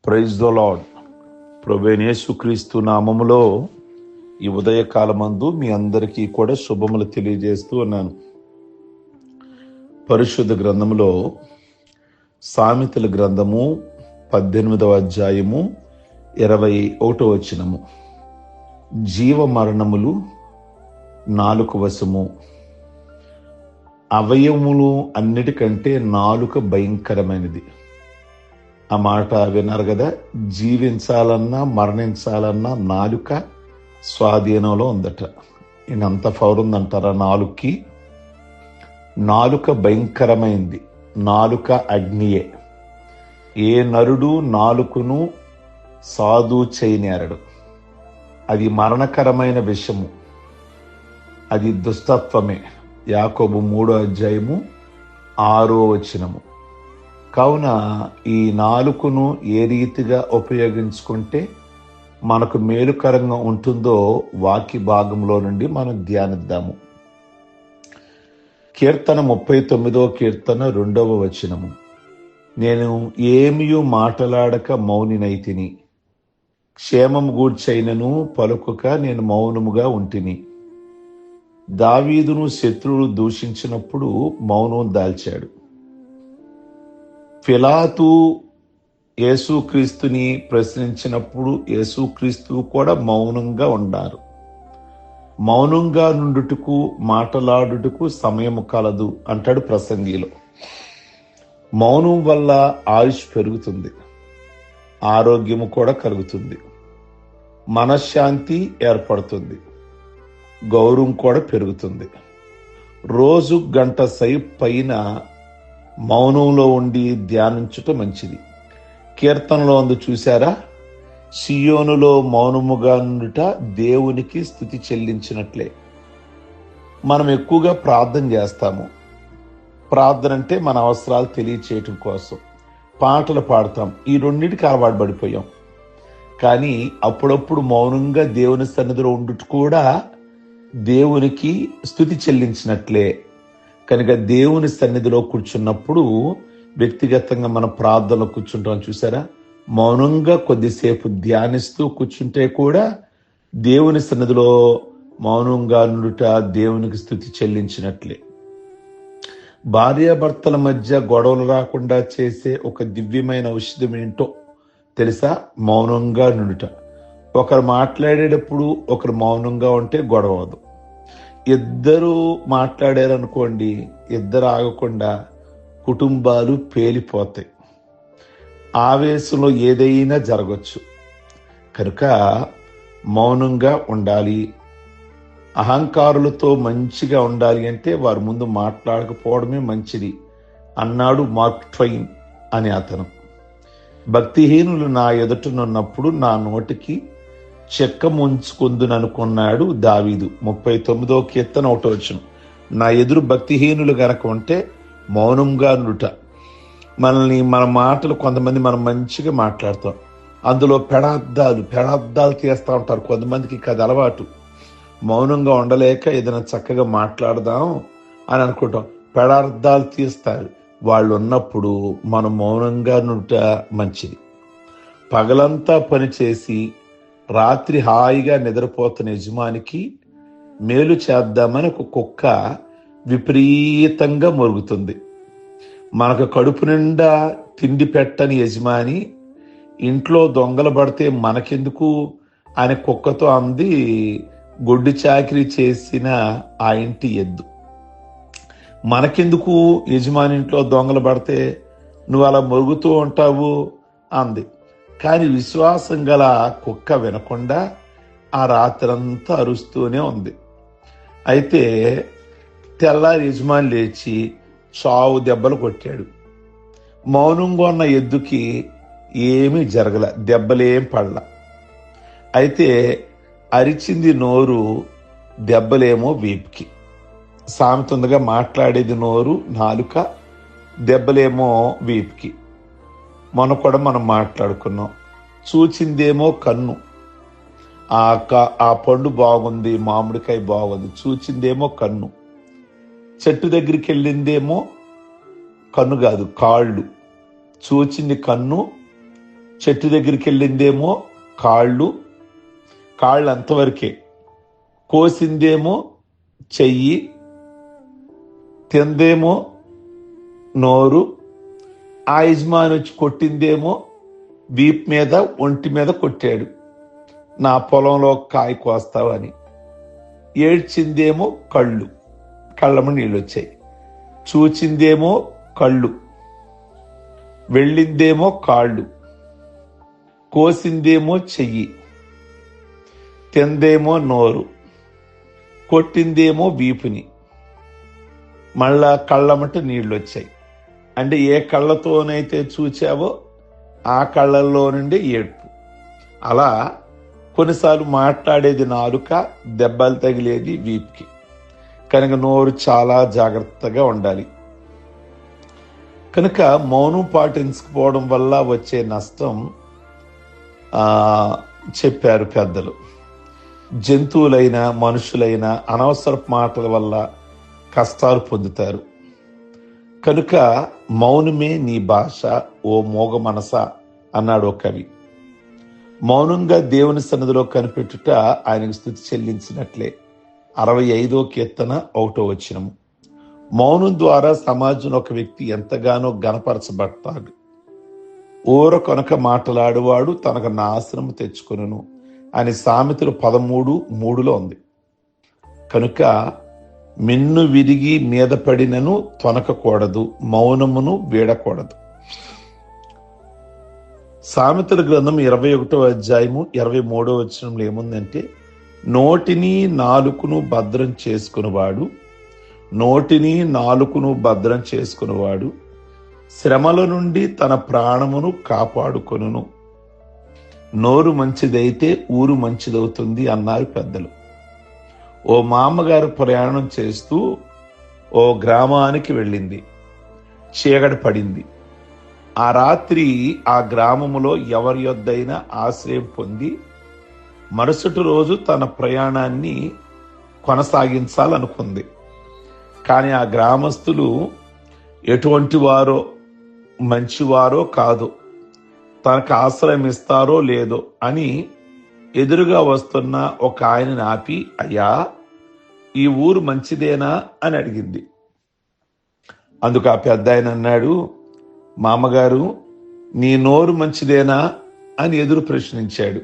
Praise the lord. ప్రభువైన యేసుక్రీస్తు నామములో ఈ ఉదయకాలమందు మీ అందరికీ కూడా శుభములు తెలియజేస్తూ ఉన్నాను. పరిశుద్ధ గ్రంథములో సామెతల గ్రంథము 18వ అధ్యాయము 21వ వచనము, జీవ మరణములు నాలుక వశము, అవయవములు అన్నిటికంటే నాలుక భయంకరమైనది. ఆ మాట విన్నారు కదా. జీవించాలన్నా మరణించాలన్నా నాలుక స్వాధీనంలో ఉందట. ఈయనంత పవర్ ఉందంటారా నాలుకకి? నాలుక భయంకరమైంది. నాలుక అగ్నియే. ఏ నరుడు నాలుకను సాధు చేయనేరడు. అది మరణకరమైన విషము, అది దుష్టత్వమే. యాకోబు 3వ అధ్యాయము 6వ వచనము. కావున ఈ నాలుకను ఏ రీతిగా ఉపయోగించుకుంటే మనకు మేలుకరంగా ఉంటుందో వాక్య భాగంలో నుండి మనం ధ్యానిద్దాము. కీర్తన 39వ కీర్తన 2వ వచనము, నేను ఏమియు మాటలాడక మౌనినైతిని, క్షేమము గూర్చైనను పలుకుక నేను మౌనముగా ఉంటిని. దావీదును శత్రువులు దూషించినప్పుడు మౌనం దాల్చాడు. పిలాతు యేసుక్రీస్తుని ప్రశ్నించినప్పుడు యేసుక్రీస్తు కూడా మౌనంగా ఉన్నారు. మౌనంగా నుండుటకు మాటలాడుటకు సమయము కలదు అంటాడు ప్రసంగిలో. మౌనం వల్ల ఆయుష్ పెరుగుతుంది, ఆరోగ్యము కూడా కలుగుతుంది, మనశ్శాంతి ఏర్పడుతుంది, గౌరవం కూడా పెరుగుతుంది. రోజు గంట సేపు పైన మౌనంలో ఉండి ధ్యానించుట మంచిది. కీర్తనలో ఉంది చూసారా, సియోనులో మౌనముగా నుండుట దేవునికి స్తుతి చెల్లించినట్లే. మనం ఎక్కువగా ప్రార్థన చేస్తాము. ప్రార్థన అంటే మన అవసరాలు తెలియచేయటం కోసం. పాటలు పాడతాం. ఈ రెండింటికి అలవాటు పడిపోయాం. కానీ అప్పుడప్పుడు మౌనంగా దేవుని సన్నిధిలో ఉండుట కూడా దేవునికి స్తుతి చెల్లించినట్లే. కనుక దేవుని సన్నిధిలో కూర్చున్నప్పుడు వ్యక్తిగతంగా మన ప్రార్థనలో కూర్చుంటాం చూసారా, మౌనంగా కొద్దిసేపు ధ్యానిస్తూ కూర్చుంటే కూడా దేవుని సన్నిధిలో మౌనంగా నుండుట దేవునికి స్తుతి చెల్లించినట్లే. భార్యాభర్తల మధ్య గొడవలు రాకుండా చేసే ఒక దివ్యమైన ఔషధం ఏంటో తెలుసా? మౌనంగా నుండుట. ఒకరు మాట్లాడేటప్పుడు ఒకరు మౌనంగా ఉంటే గొడవ అవదు. ఇద్దరు మాట్లాడారనుకోండి, ఇద్దరు ఆగకుండా కుటుంబాలు పేలిపోతాయి. ఆవేశంలో ఏదైనా జరగచ్చు. కనుక మౌనంగా ఉండాలి. అహంకారులతో మంచిగా ఉండాలి అంటే వారి ముందు మాట్లాడకపోవడమే మంచిది అన్నాడు మార్క్ ట్వైన్ అనే అతను. భక్తిహీనులు నా ఎదుటనున్నప్పుడు నా నోటికి చెక్క ముంచుకుందుననుకున్నాడు దావీదు. 39వ కీర్తన 1వ వచనం. నా ఎదురు భక్తిహీనులు గనక ఉంటే మౌనంగా నుండుట. మన మాటలు కొంతమంది మనం మంచిగా మాట్లాడతాం, అందులో పెడార్థాలు తీస్తూ ఉంటారు. కొంతమందికి అది అలవాటు. మౌనంగా ఉండలేక ఏదైనా చక్కగా మాట్లాడదాం అని అనుకుంటాం, పెడార్థాలు తీస్తారు. వాళ్ళు ఉన్నప్పుడు మనం మౌనంగా నుండుట మంచిది. పగలంతా పనిచేసి రాత్రి హాయిగా నిద్రపోతున్న యజమానికి మేలు చేద్దామని ఒక కుక్క విపరీతంగా మొరుగుతుంది. మనకు కడుపు నిండా తిండి పెట్టని యజమాని ఇంట్లో దొంగలు పడితే మనకెందుకు అని కుక్కతో అంది గొడ్డు చాకిరీ చేసిన ఆ ఇంటి ఎద్దు. మనకెందుకు యజమాని ఇంట్లో దొంగలు పడితే నువ్వు అలా మొరుగుతూ ఉంటావు అంది. కానీ విశ్వాసం గల కుక్క వినకుండా ఆ రాత్రంతా అరుస్తూనే ఉంది. అయితే తెల్లారి యజమాని లేచి చావు దెబ్బలు కొట్టాడు. మౌనంగా ఉన్న ఎద్దుకి ఏమీ జరగల, దెబ్బలేం పడల. అయితే అరిచింది నోరు, దెబ్బలేమో వీపుకి. సామెతంగా మాట్లాడేది నోరు, నాలుక, దెబ్బలేమో వీపుకి. మొన్న కూడా మనం మాట్లాడుకున్నాం. చూచిందేమో కన్ను, ఆ పండు బాగుంది, మామిడికాయ బాగుంది, చూచిందేమో కన్ను. చెట్టు దగ్గరికి వెళ్ళిందేమో కన్ను కాదు, కాళ్ళు. చూచింది కన్ను, చెట్టు దగ్గరికి వెళ్ళిందేమో కాళ్ళు అంతవరకే, కోసిందేమో చెయ్యి, తిందేమో నోరు, ఆ యజమాని వచ్చి కొట్టిందేమో వీపు మీద, ఒంటి మీద కొట్టాడు, నా పొలంలో కాయ కోస్తావని. ఏడ్చిందేమో కళ్ళము నీళ్ళు వచ్చాయి. చూచిందేమో కళ్ళు, వెళ్ళిందేమో కాళ్ళు, కోసిందేమో చెయ్యి, తిందేమో నోరు, కొట్టిందేమో వీపుని, మళ్ళా కళ్ళమట నీళ్ళు వచ్చాయి. అంటే ఏ కళ్ళతోనైతే చూచావో ఆ కళ్ళల్లో నుండి ఏడ్పు. అలా కొన్నిసార్లు మాట్లాడేది నాలుక, దెబ్బలు తగిలేది వీపుకి. కనుక నోరు చాలా జాగ్రత్తగా ఉండాలి. కనుక మౌనం పాటించకపోవడం వల్ల వచ్చే నష్టం చెప్పారు పెద్దలు. జంతువులైనా మనుషులైనా అనవసరపు మాటల వల్ల కష్టాలు పొందుతారు. కనుక మౌనమే నీ భాష ఓ మోగ మనస అన్నాడు ఒక కవి. మౌనంగా దేవుని సన్నిధిలో కనిపెట్టుట ఆయనకు స్తుతి చెల్లించినట్లే. 65వ కీర్తన 1వ వచనము. మౌనం ద్వారా సమాజంలో ఒక వ్యక్తి ఎంతగానో గణపరచబడతాడు. ఊర కొనక మాట్లాడువాడు తనకు నాశనము తెచ్చుకొనును అని సామెతలు 13:3 ఉంది. కనుక మిన్ను విరిగి మీద పడినను తొనకకూడదు, మౌనమును వీడకూడదు. సామెతల గ్రంథం 21వ అధ్యాయము 23వ వచనంలో ఏముందంటే, నోటిని నాలుకను భద్రం చేసుకునివాడు శ్రమల నుండి తన ప్రాణమును కాపాడుకొనును. నోరు మంచిదైతే ఊరు మంచిదవుతుంది అన్నారు పెద్దలు. ఓ మామగారు ప్రయాణం చేస్తూ ఓ గ్రామానికి వెళ్ళింది. చీకటి పడింది. ఆ రాత్రి ఆ గ్రామములో ఎవరి యొద్దైనా ఆశ్రయం పొంది మరుసటి రోజు తన ప్రయాణాన్ని కొనసాగించాలనుకుంది. కానీ ఆ గ్రామస్తులు ఎటువంటి వారో, మంచివారో కాదు, తనకు ఆశ్రయం ఇస్తారో లేదో అని ఎదురుగా వస్తున్న ఒక ఆయనని ఆపి, అయ్యా ఈ ఊరు మంచిదేనా అని అడిగింది. అందుకు ఆ పెద్ద ఆయన అన్నాడు, మామగారు నీ నోరు మంచిదేనా అని ఎదురు ప్రశ్నించాడు.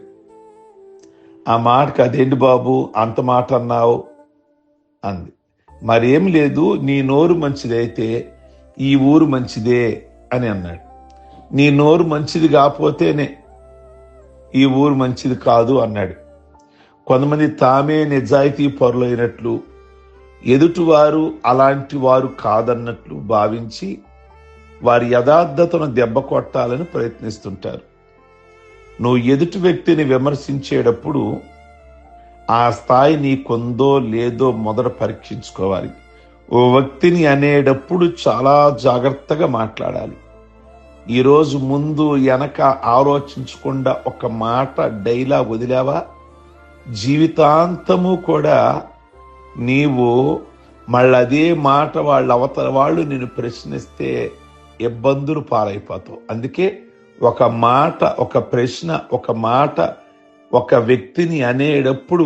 ఆ మాటకు, అదేంటి బాబు అంత మాట అన్నావు అంది. మరేం లేదు, నీ నోరు మంచిదైతే ఈ ఊరు మంచిదే అని అన్నాడు. నీ నోరు మంచిది కాకపోతేనే ఈ ఊరు మంచిది కాదు అన్నాడు. కొంతమంది తామే నిజాయితీ పరులైనట్లు, ఎదుటివారు అలాంటి వారు కాదన్నట్లు భావించి వారి యథార్థతను దెబ్బ కొట్టాలని ప్రయత్నిస్తుంటారు. నువ్వు ఎదుటి వ్యక్తిని విమర్శించేటప్పుడు ఆ స్థాయి నీకుందో లేదో మొదట పరీక్షించుకోవాలి. ఓ వ్యక్తిని అనేటప్పుడు చాలా జాగ్రత్తగా మాట్లాడాలి. ఈరోజు ముందు వెనక ఆలోచించకుండా ఒక మాట, డైలాగ్ వదిలావా, జీవితాంతము కూడా నీవు మళ్ళీ అదే మాట అవతల వాళ్ళు నిన్ను ప్రశ్నిస్తే ఇబ్బందులు పాలైపోతావు. అందుకే ఒక మాట, ఒక ప్రశ్న, ఒక మాట ఒక వ్యక్తిని అనేటప్పుడు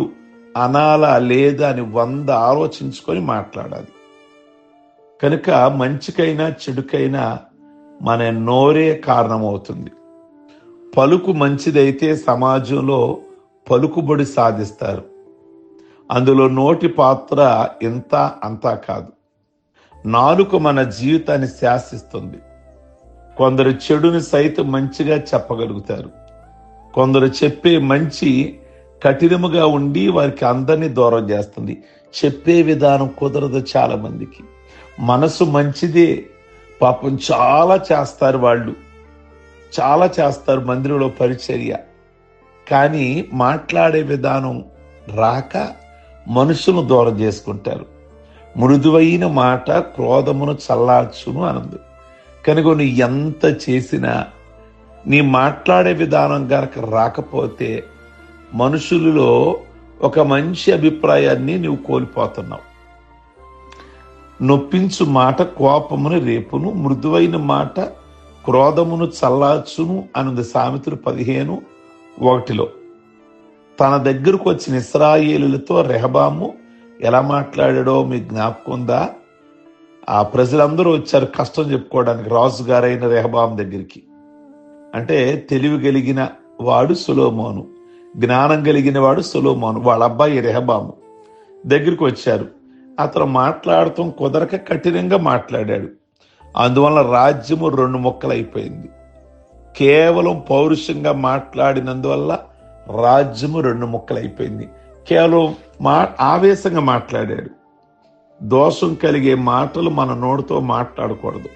అనాలా లేదా అని 100 ఆలోచించుకొని మాట్లాడాలి. కనుక మంచికైనా చెడుకైనా మన నోరే కారణమవుతుంది. పలుకు మంచిదైతే సమాజంలో పలుకుబడి సాధిస్తారు. అందులో నోటి పాత్ర ఇంత అంతా కాదు. నాలుక మన జీవితాన్ని శాసిస్తుంది. కొందరు చెడుని సైతం మంచిగా చెప్పగలుగుతారు. కొందరు చెప్పే మంచి కఠినముగా ఉండి వారికి అందరినీ దూరం చేస్తుంది. చెప్పే విధానం కుదరదు చాలా మందికి. మనసు మంచిదే, పాపం చాలా చేస్తారు, వాళ్ళు చాలా చేస్తారు మందిరంలో పరిచర్య, కానీ మాట్లాడే విధానం రాక మనుషులను దూరం చేసుకుంటారు. మృదువైన మాట క్రోధమును చల్లార్చును అనందు. కనుక నువ్వు ఎంత చేసినా నీ మాట్లాడే విధానం గనక రాకపోతే మనుషులలో ఒక మంచి అభిప్రాయాన్ని నువ్వు కోల్పోతున్నావు. నొప్పించు మాట కోపమును రేపును, మృదువైన మాట క్రోధమును చల్లార్చును అనుంది సామెతలు 15:1. తన దగ్గరకు వచ్చిన ఇశ్రాయేలులతో రెహబాము ఎలా మాట్లాడాడో మీకు జ్ఞాపకం ఉందా? ఆ ప్రజలందరూ వచ్చారు కష్టం చెప్పుకోవడానికి రాజుగారైన రెహబాము దగ్గరికి. అంటే తెలివి కలిగిన వాడు సొలొమోను, జ్ఞానం కలిగిన వాడు సొలొమోను, వాళ్ళ అబ్బాయి రెహబాము దగ్గరికి వచ్చారు. అతను మాట్లాడటం కుదరక కఠినంగా మాట్లాడాడు. అందువల్ల రాజ్యము 2 ముక్కలు అయిపోయింది. కేవలం పౌరుషంగా మాట్లాడినందువల్ల రాజ్యము 2 ముక్కలు అయిపోయింది. కేవలం ఆవేశంగా మాట్లాడాడు. దోషం కలిగే మాటలు మన నోటితో మాట్లాడకూడదు.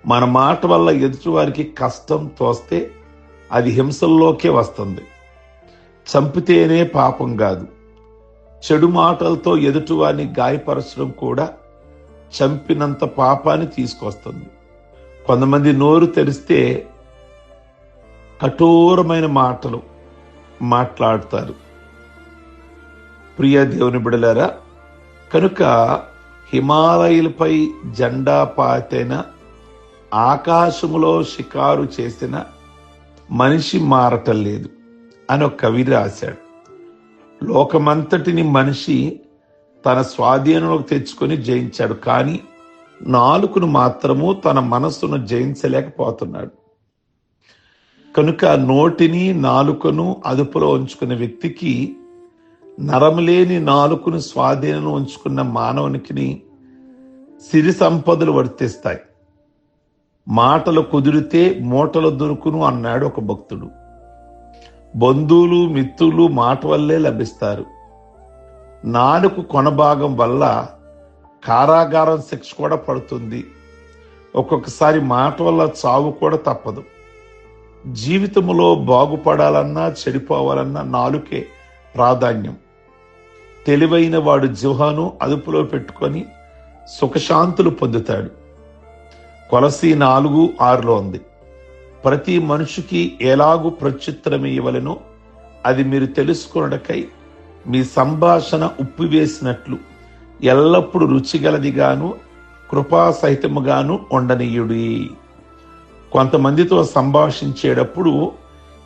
మన మాట వల్ల ఎదుటివారికి కష్టం తోస్తే అది హింసల్లోకే వస్తుంది. చంపితేనే పాపం కాదు, చెడు మాటలతో ఎదుటివారిని గాయపరచడం కూడా చంపినంత పాపాన్ని తీసుకొస్తుంది. కొంతమంది నోరు తెరిస్తే కఠోరమైన మాటలు మాట్లాడతారు. ప్రియ దేవుని బిడలారా, కనుక హిమాలయాలపై జెండా పాతైన, ఆకాశములో షికారు చేసిన మనిషి మారటం లేదు అని ఒక కవి రాశాడు. లోకమంతటిని మనిషి తన స్వాధీనంలోకి తెచ్చుకొని జయించాడు, కానీ నాలుకను మాత్రము తన మనస్సును జయించలేకపోతున్నాడు. కనుక నోటిని నాలుకను అదుపులో ఉంచుకున్న వ్యక్తికి, నరములేని నాలుకను స్వాధీనం ఉంచుకున్న మానవునికి సిరి సంపదలు వర్తిస్తాయి. మాటలు కుదిరితే మూటలు దొరుకును అన్నాడు ఒక భక్తుడు. బంధువులు మిత్రులు మాట వల్లే లభిస్తారు. నాలుక కొనభాగం వల్ల కారాగారం శిక్ష కూడా పడుతుంది. ఒక్కొక్కసారి మాట వల్ల చావు కూడా తప్పదు. జీవితంలో బాగుపడాలన్నా చెడిపోవాలన్నా నాలుకే ప్రాధాన్యం. తెలివైన వాడు జిహ్వను అదుపులో పెట్టుకొని సుఖశాంతులు పొందుతాడు. కొలసీ 4:6 ఉంది. ప్రతి మనిషికి ఎలాగూ ప్రత్యుత్తరం ఇవ్వవలెనో అది మీరు తెలుసుకొనుటకై మీ సంభాషణ ఉప్పు వేసినట్లు ఎల్లప్పుడూ రుచిగలదిగాను కృపాసహితముగాను ఉండనీయుడి. కొంతమందితో సంభాషించేటప్పుడు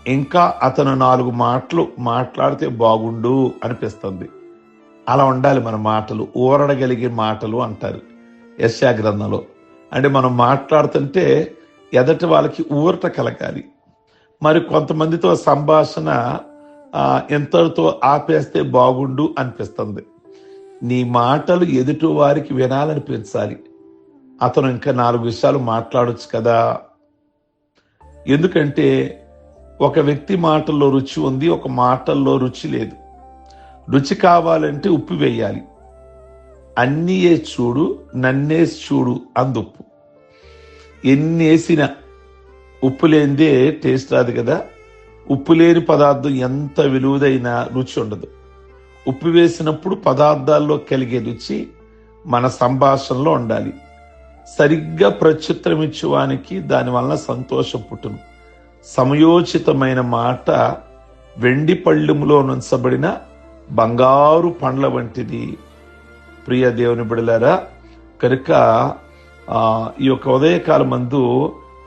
ఇంకా అతను 4 మాటలు మాట్లాడితే బాగుండు అనిపిస్తుంది. అలా ఉండాలి మన మాటలు. ఊరడగలిగే మాటలు అంటారు యెషయా గ్రంథంలో. అంటే మనం మాట్లాడుతుంటే ఎదటి వాళ్ళకి ఊరట కలగాలి. మరి కొంతమందితో సంభాషణ ఎంతటితో ఆపేస్తే బాగుండు అనిపిస్తుంది. నీ మాటలు ఎదుటి వారికి వినాలనిపించాలి. అతను ఇంకా 4 విషయాలు మాట్లాడొచ్చు కదా. ఎందుకంటే ఒక వ్యక్తి మాటల్లో రుచి ఉంది, ఒక మాటల్లో రుచి లేదు. రుచి కావాలంటే ఉప్పు వేయాలి. అన్నీ వేసి చూడు, నన్నేసి చూడు అందుప్పు. ఎన్ని వేసినా ఉప్పు లేనిదే టేస్ట్ రాదు కదా. ఉప్పు లేని పదార్థం ఎంత విలువదైనా రుచి ఉండదు. ఉప్పు వేసినప్పుడు పదార్థాల్లో కలిగే రుచి మన సంభాషణలో ఉండాలి. సరిగ్గా ప్రత్యుత్తరం ఇచ్చేవానికి దానివల్ల సంతోషం పుట్టును. సమయోచితమైన మాట వెండి పళ్ళెములో నుంచబడిన బంగారు పండ్ల వంటిది. ప్రియ దేవుని బిడలారా, కనుక ఈ యొక్క ఉదయకాలం మందు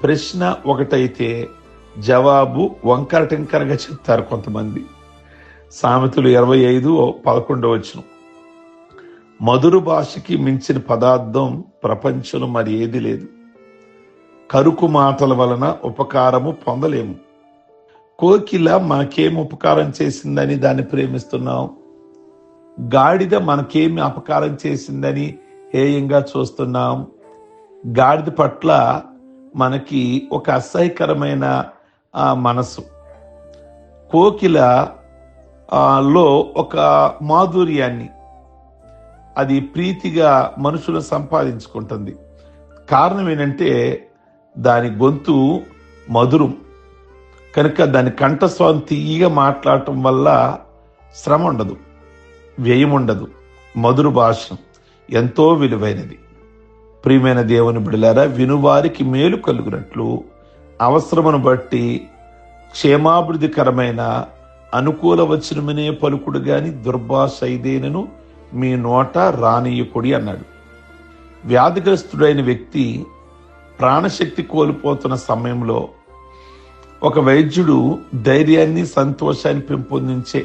ప్రశ్న ఒకటైతే జవాబు వంకర టింకరగా చెప్తారు కొంతమంది. సామెతలు 25:11 మధుర భాషకి మించిన పదార్థం ప్రపంచంలో మరి ఏది లేదు. కరుకు మాటల వలన ఉపకారము పొందలేము. కోకిల మనకేం ఉపకారం చేసిందని దాన్ని ప్రేమిస్తున్నాం. గాడిద మనకేమి అపకారం చేసిందని హేయంగా చూస్తున్నాం. గాడిద పట్ల మనకి ఒక అసహ్యకరమైన మనసు. కోకిల లో ఒక మాధుర్యాన్ని, అది ప్రీతిగా మనుషులు సంపాదించుకుంటుంది. కారణం ఏంటంటే దాని గొంతు మధురం కనుక దాని కంఠస్వరం తీయగా మాట్లాడటం వల్ల శ్రమ ఉండదు, వ్యయం ఉండదు. మధుర భాష ఎంతో విలువైనది. ప్రియమైన దేవుని బిడలారా, వినువారికి మేలు కలుగునట్లు అవసరమును బట్టి క్షేమాభివృద్ధికరమైన అనుకూల వచనమనే పలుకుడు గాని దుర్భాష ఇదేనను మీ నోట రానియకుడి అన్నాడు. వ్యాధిగ్రస్తుడైన వ్యక్తి ప్రాణశక్తి కోల్పోతున్న సమయంలో ఒక వైద్యుడు ధైర్యాన్ని, సంతోషాన్ని పెంపొందించే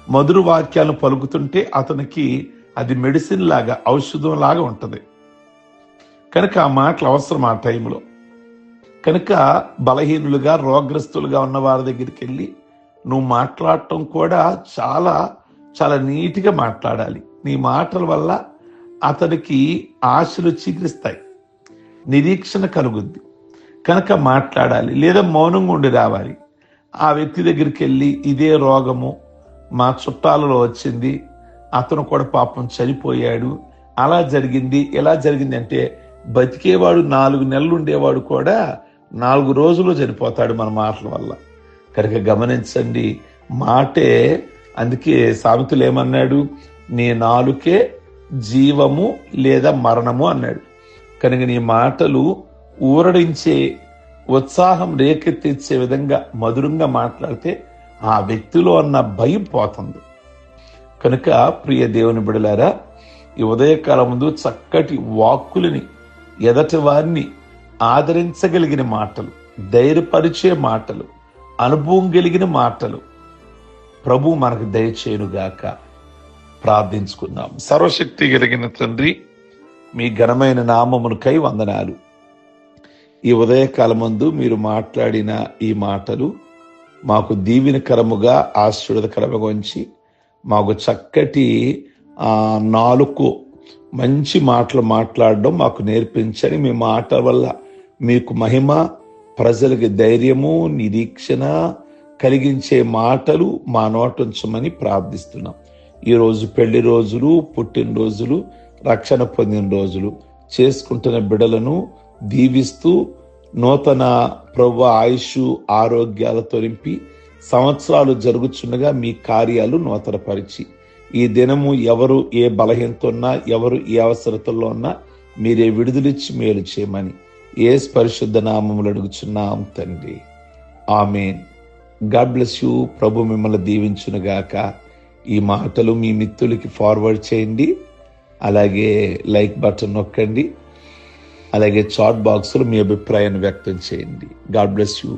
మధుర వాక్యాలను పలుకుతుంటే అతనికి అది మెడిసిన్ లాగా, ఔషధం లాగా ఉంటుంది. కనుక ఆ మాటలు అవసరం ఆ టైంలో. కనుక బలహీనులుగా, రోగగ్రస్తులుగా ఉన్న వారి దగ్గరికి వెళ్ళి నువ్వు మాట్లాడటం కూడా చాలా చాలా నీట్గా మాట్లాడాలి. నీ మాటల వల్ల అతనికి ఆశలు చిగురిస్తాయి, నిరీక్షణ కలుగుద్ది. కనుక మాట్లాడాలి, లేదా మౌనంగా ఉండి రావాలి. ఆ వ్యక్తి దగ్గరికి వెళ్ళి ఇదే రోగము మా చుట్టాలలో వచ్చింది, అతను కూడా పాపం చనిపోయాడు, అలా జరిగింది, ఎలా జరిగింది అంటే బతికేవాడు 4 నెలలు ఉండేవాడు కూడా 4 రోజుల్లో చనిపోతాడు మన మాటల వల్ల. కనుక గమనించండి, మాటే, అందుకే సామెతలు ఏమన్నాడు, నీ నాలుకే జీవము లేదా మరణము అన్నాడు. కనుక నీ మాటలు ఊరడించే, ఉత్సాహం రేకెత్తించే విధంగా మధురంగా మాట్లాడితే ఆ వ్యక్తిలో ఉన్న భయం పోతుంది. కనుక ప్రియ దేవుని బిడలారా, ఈ ఉదయకాలం ముందు చక్కటి వాక్కులని, ఎదటి వారిని ఆదరించగలిగిన మాటలు, ధైర్యపరిచే మాటలు, అనుభవం కలిగిన మాటలు ప్రభు మనకు దయచేయునుగాక. ప్రార్థించుకుందాం. సర్వశక్తి కలిగిన తండ్రి, మీ ఘనమైన నామమునకై వందనాలు. ఈ ఉదయకాలమందు మీరు మాట్లాడిన ఈ మాటలు మాకు దీవెనకరముగా, ఆశీర్వాదకరముగా ఉంచి మాకు చక్కటి నాలుగు మంచి మాటలు మాట్లాడడం మాకు నేర్పించండి. మీ మాటల వల్ల మీకు మహిమ, ప్రజలకి ధైర్యము, నిరీక్షణ కలిగించే మాటలు మా నోటుంచమని ప్రార్థిస్తున్నాం. ఈరోజు పెళ్లి రోజులు, పుట్టినరోజులు, రక్షణ పొందిన రోజులు చేసుకుంటున్న బిడలను దీవిస్తూ నూతన ప్రభు ఆయుష్, ఆరోగ్యాలతో నింపి సంవత్సరాలు జరుగుచుండగా మీ కార్యాలు నూతనపరిచి ఈ దినము ఎవరు ఏ బలహీనతో ఉన్నా, ఎవరు ఏ అవసరతల్లో ఉన్నా మీరే విడుదలిచ్చి మేలు చేయమని యేసు పరిశుద్ధ నామములో అడుగుచున్నాం తండ్రి. ఆమేన్. God bless you. ప్రభు మిమ్మల్ని దీవించునుగాక. ఈ మాటలు మీ మిత్రులకి ఫార్వర్డ్ చేయండి, అలాగే లైక్ బటన్ నొక్కండి, అలాగే చాట్ బాక్స్లో మీ అభిప్రాయాన్ని వ్యక్తం చేయండి. God bless you.